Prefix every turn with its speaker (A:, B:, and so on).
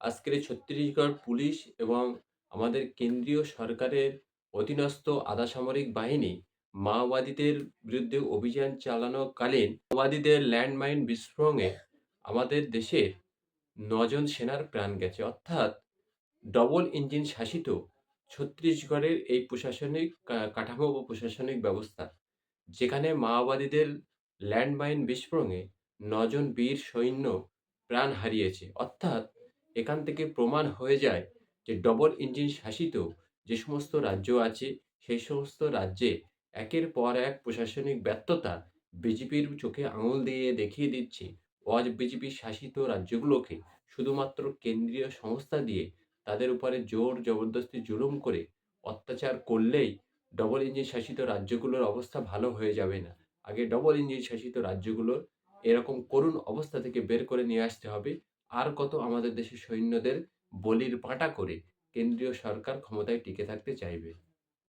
A: আজকের এই ছত্তিশগড় পুলিশ এবং আমাদের কেন্দ্রীয় সরকারের অধীনস্থ আধা সামরিক বাহিনী মাওবাদীদের বিরুদ্ধে অভিযান চালানোকালীন মাওবাদীদের ল্যান্ডমাইন বিস্ফোরণে আমাদের দেশের ৯ জন সেনার প্রাণ গেছে। অর্থাৎ ডবল ইঞ্জিন শাসিত ছত্তিশগড়ের এই প্রশাসনিক কাঠামো ও প্রশাসনিক ব্যবস্থা, যেখানে মাওবাদীদের ল্যান্ডমাইন বিস্ফোরণে ৯ জন বীর সৈন্য প্রাণ হারিয়েছে। অর্থাৎ এখান থেকে প্রমাণ হয়ে যায় যে ডবল ইঞ্জিন শাসিত যে সমস্ত রাজ্য আছে, সেই সমস্ত রাজ্যে একের পর এক প্রশাসনিক ব্যর্থতা বিজেপির চোখে আঙুল দিয়ে দেখিয়ে দিচ্ছে বিজেপি শাসিত রাজ্যগুলোকে শুধুমাত্র কেন্দ্রীয় সংস্থা দিয়ে তাদের উপরে জোর জবরদস্তি জুলুম করে অত্যাচার করলেই ডবল ইঞ্জিন শাসিত রাজ্যগুলোর অবস্থা ভালো হয়ে যাবে না। আগে ডবল ইঞ্জিন শাসিত রাজ্যগুলোর এরকম করুণ অবস্থা থেকে বের করে নিয়ে আসতে হবে। আর কত আমাদের দেশের সৈন্যদের বলির পাঁঠা করে কেন্দ্রীয় সরকার ক্ষমতায় টিকে থাকতে চাইবে?